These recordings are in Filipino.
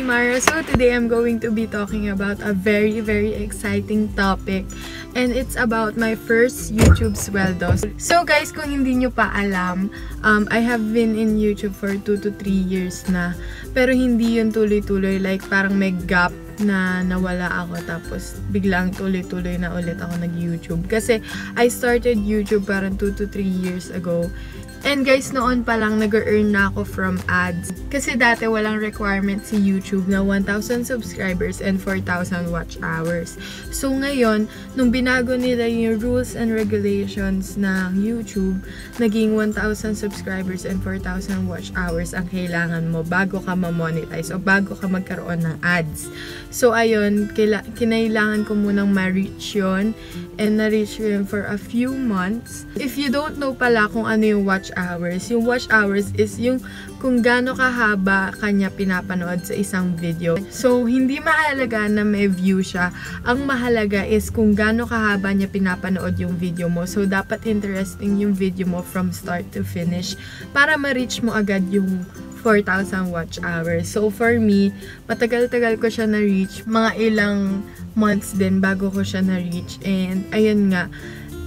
Mara. So today I'm going to be talking about a very exciting topic, and it's about my first YouTube sweldo. So guys, kung hindi nyo pa alam, I have been in YouTube for 2 to 3 years na, pero hindi yun tuloy-tuloy, like parang may gap na nawala ako tapos biglang tuloy-tuloy na ulit ako nag-YouTube. Kasi I started YouTube parang 2 to 3 years ago. And guys, noon pa lang nag-earn na ako from ads. Kasi dati walang requirement si YouTube na 1,000 subscribers and 4,000 watch hours. So ngayon, nung binago nila yung rules and regulations ng YouTube, naging 1,000 subscribers and 4,000 watch hours ang kailangan mo bago ka ma-monetize o bago ka magkaroon ng ads. So ayun, kinailangan ko munang ma-reach yun, and na-reach ko yun for a few months. If you don't know pala kung ano yung watch hours is yung kung gaano kahaba kanya pinapanood sa isang video. So, hindi mahalaga na may view siya. Ang mahalaga is kung gaano kahaba niya pinapanood yung video mo. So, dapat interesting yung video mo from start to finish para ma-reach mo agad yung 4,000 watch hours. So, for me, matagal-tagal ko siya na-reach. Mga ilang months din bago ko siya na-reach. And, ayun nga.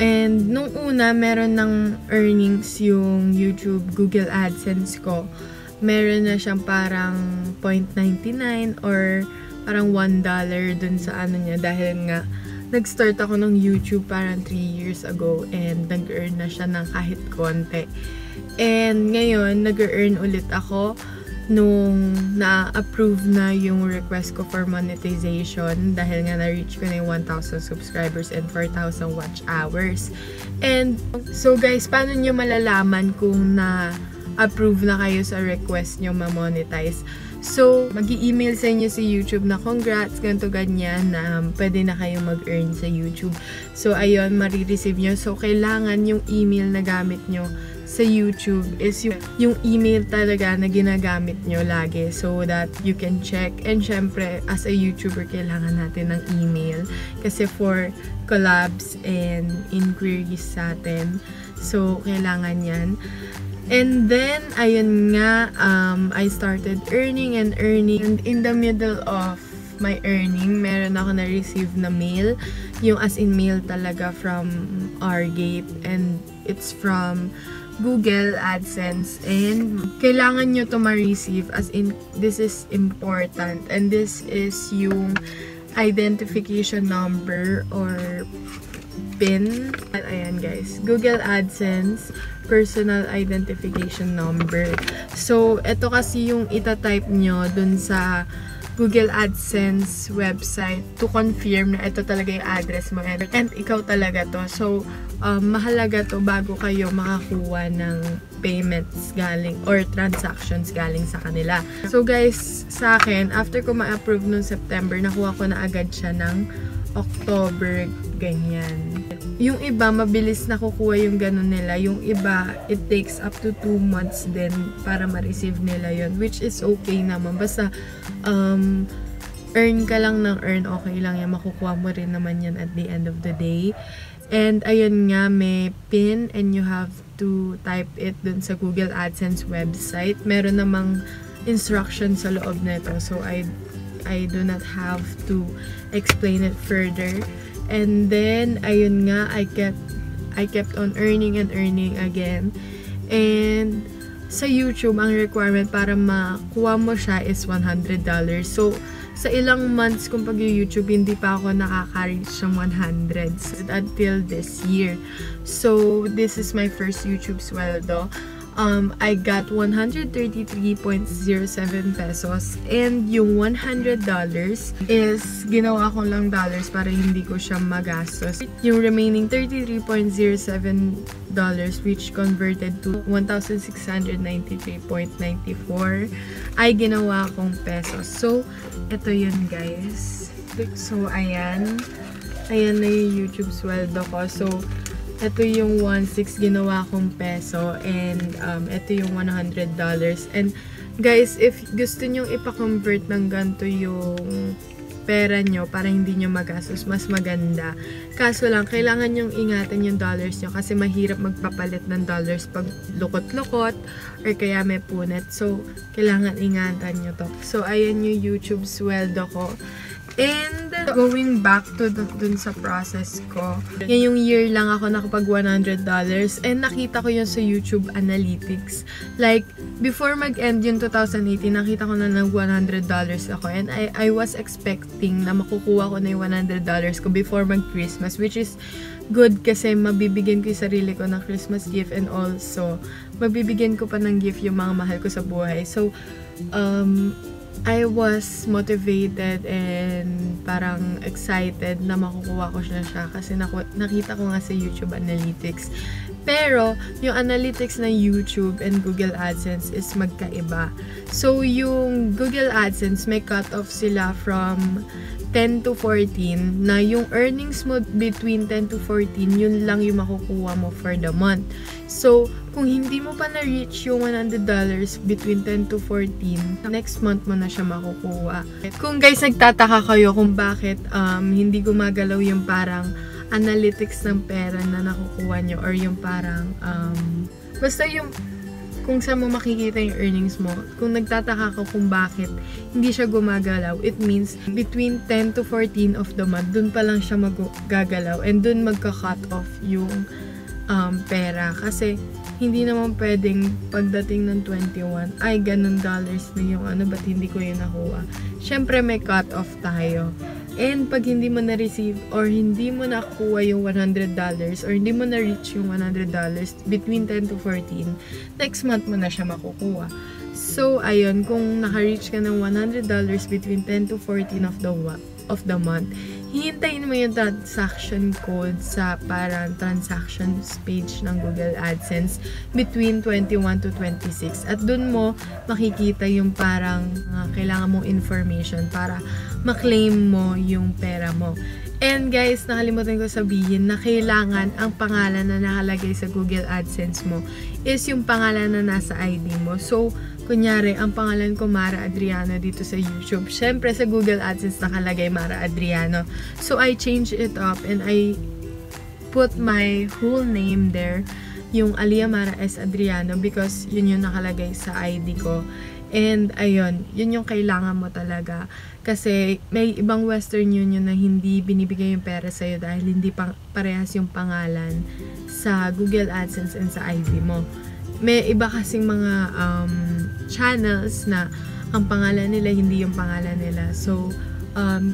And, nung una, meron ng earnings yung YouTube Google AdSense ko. Meron na siyang parang 0.99 or parang $1 dun sa ano niya. Dahil nga, nag-start ako ng YouTube parang 3 years ago and nag-earn na siya ng kahit konti. And ngayon, nag-earn ulit ako nung na-approve na yung request ko for monetization dahil nga na-reach ko na yung 1,000 subscribers and 4,000 watch hours. And so guys, paano nyo malalaman kung na-approve na kayo sa request nyo ma-monetize? So, mag-i-email sa inyo si YouTube na congrats, ganito ganyan, na pwede na kayong mag-earn sa YouTube. So, ayun, marireceive nyo. So, kailangan yung email na gamit nyo sa YouTube is yung email talaga na ginagamit nyo lagi so that you can check. And syempre, as a YouTuber, kailangan natin ng email kasi for collabs and inquiries sa atin. So, kailangan yan. And then, ayun nga, I started earning. And in the middle of my earning, meron ako na-receive na mail. Yung as in mail talaga from Rgate. And it's from Google AdSense, and kailangan nyo to ma-receive, as in this is important, and this is yung identification number or PIN. Ayan guys, Google AdSense personal identification number. So ito kasi yung itatype nyo dun sa Google AdSense website to confirm na ito talaga yung address mo and ikaw talaga to. So, mahalaga to bago kayo makakuha ng payments galing or transactions galing sa kanila. So guys, sa akin, after ko ma-approve noong September, nakuha ko na agad siya ng October, ganyan. Yung iba, mabilis nakukuha yung ganun nila. Yung iba, it takes up to 2 months din para ma-receive nila yun, which is okay naman. Basta, earn ka lang ng earn, okay lang yan. Makukuha mo rin naman yan at the end of the day. And, ayun nga, may PIN and you have to type it dun sa Google AdSense website. Meron namang instruction sa loob nito. So, I do not have to explain it further. And then, ayun nga, I kept on earning and earning again. And, sa YouTube, ang requirement para makuha mo siya is $100. So, sa ilang months kung pag-YouTube, hindi pa ako nakaka-reach ng 100 until this year. So, this is my first YouTube sweldo. I got 133.07 pesos, and yung $100 is ginawa ko lang dollars para hindi ko siya magastos. Yung remaining $33.07 which converted to 1,693.94 ay ginawa kong pesos. So, ito yun guys. So, ayan na yung YouTube sweldo ko. So, ito yung 1,600 ginawa kong peso, and ito yung $100. And Guys, if gusto nyong ipa-convert ng ganito yung pera nyo para hindi nyo magastos, mas maganda. Kaso lang, kailangan nyong ingatan yung dollars nyo kasi mahirap magpapalit ng dollars pag lukot-lukot or kaya may punit. So, kailangan ingatan nyo to. So, ayan yung YouTube sweldo ko. And, going back to dun sa process ko, yan yung year lang ako nakapag $100 and nakita ko yun sa YouTube Analytics. Like, before mag-end yung 2018, nakita ko na ng $100 ako and I was expecting na makukuha ko na yung $100 ko before mag-Christmas, which is good kasi mabibigyan ko yung sarili ko ng Christmas gift and also mabibigyan ko pa ng gift yung mga mahal ko sa buhay. So, I was motivated and parang excited na makukuha ko siya kasi nakita ko nga sa YouTube Analytics. Pero, yung analytics ng YouTube and Google AdSense is magkaiba. So, yung Google AdSense, may cut-off sila from 10 to 14 na yung earnings mo between 10 to 14, yun lang yung makukuha mo for the month. So, kung hindi mo pa na-reach yung $100 between 10 to 14, next month mo na siya makukuha. Kung guys, nagtataka kayo kung bakit hindi gumagalaw yung parang analytics ng pera na nakukuha nyo or yung parang basta yung kung saan mo makikita yung earnings mo, kung nagtataka ka kung bakit hindi siya gumagalaw, it means between 10 to 14 of the month, dun pa lang siya magagalaw and dun magka-cut off yung pera. Kasi hindi naman pwedeng pagdating ng 21, ay ganun dollars na yung ba't hindi ko yun nakuha. Syempre may cut off tayo. And pag hindi mo na-receive or hindi mo nakuha yung $100 or hindi mo na-reach yung $100 between 10 to 14, next month mo na siya makukuha. So, ayun, kung naka-reach ka ng $100 between 10 to 14 of the month, hihintayin mo yung transaction code sa parang transactions page ng Google AdSense between 21 to 26. At dun mo makikita yung parang kailangan mong information para maklaim mo yung pera mo. And guys, nakalimutan ko sabihin na kailangan ang pangalan na nakalagay sa Google AdSense mo is yung pangalan na nasa ID mo. So, kunyari, ang pangalan ko Mara Adriano dito sa YouTube. Syempre, sa Google AdSense nakalagay Mara Adriano. So, I changed it up and I put my whole name there, yung Alia Mara S. Adriano, because yun yung nakalagay sa ID ko. And, ayun, yun yung kailangan mo talaga. Kasi, may ibang Western Union na hindi binibigay yung pera sa'yo dahil hindi parehas yung pangalan sa Google AdSense and sa ID mo. May iba kasing mga channels na ang pangalan nila hindi yung pangalan nila. So,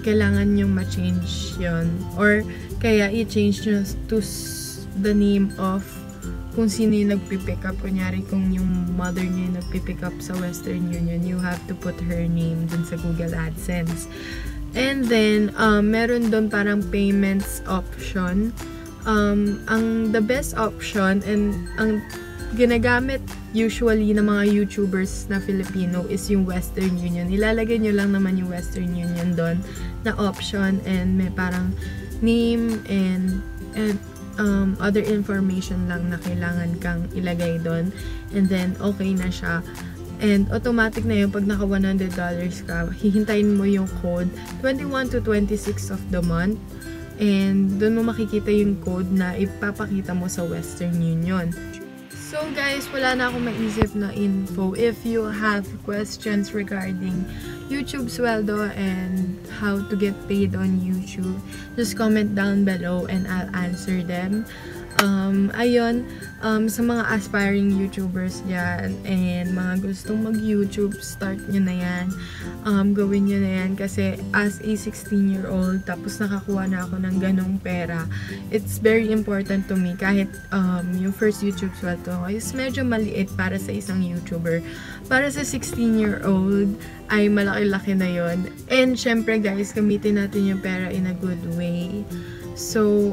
kailangan yung ma-change yun. Or, kaya i-change nyo to the name of kung sino yung nagpipick up. Kunyari, kung yung mother niya yung nagpipick up sa Western Union, you have to put her name dun sa Google AdSense. And then, meron dun parang payments option. The best option and ang ginagamit usually ng mga YouTubers na Filipino is yung Western Union. Ilalagay nyo lang naman yung Western Union doon na option and may parang name and other information lang na kailangan kang ilagay doon. And then, okay na siya. And automatic na yun, pag naka $100 ka, hihintayin mo yung code 21 to 26 of the month. And doon mo makikita yung code na ipapakita mo sa Western Union. So guys, wala na akong maisip na info. If you have questions regarding YouTube sweldo and how to get paid on YouTube, just comment down below and I'll answer them. Ayun, sa mga aspiring YouTubers dyan and mga gustong mag-YouTube, start nyo na yan. Gawin nyo na yan kasi as a 16-year-old tapos nakakuha na ako ng ganong pera, it's very important to me kahit yung first YouTube sweldo ko is medyo maliit para sa isang YouTuber. Para sa 16-year-old ay malaki-laki na yon. And syempre guys, gamitin natin yung pera in a good way. So,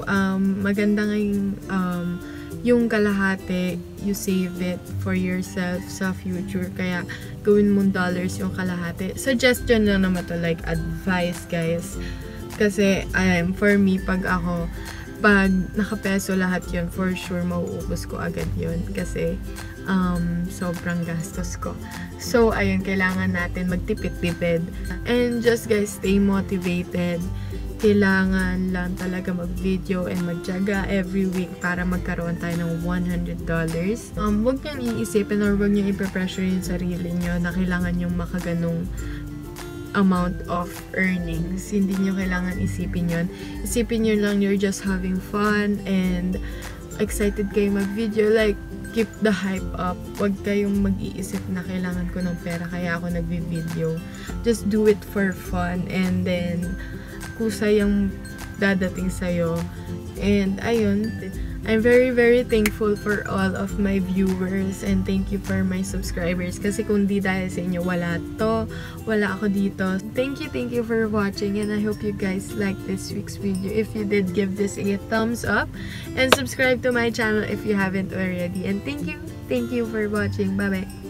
maganda ngayong yung kalahati, you save it for yourself sa future. Kaya, gawin mong dollars yung kalahati. Suggestion lang naman to, like advice guys. Kasi, for me, pag ako, pag nakapeso lahat yun, for sure mauubos ko agad yun kasi sobrang gastos ko. So, ayun, kailangan natin magtipid-tipid. And just guys, stay motivated. Kailangan lang talaga mag-video and magtiyaga every week para magkaroon tayo ng $100. Huwag niyong iisipin or huwag niyong ipapressure yung sarili niyo na kailangan yung makaganong amount of earnings. Hindi niyo kailangan isipin yun. Isipin niyo lang you're just having fun and excited kayo mag-video. Like, keep the hype up. Huwag kayong mag-iisip na kailangan ko ng pera kaya ako nag-video. Just do it for fun and then kusay yung dadating sa'yo. And ayun, I'm very very thankful for all of my viewers and thank you for my subscribers kasi kung di dahil sa inyo wala ako dito. Thank you for watching and I hope you guys like this week's video. If you did, give this a thumbs up and subscribe to my channel if you haven't already. And thank you for watching. Bye bye.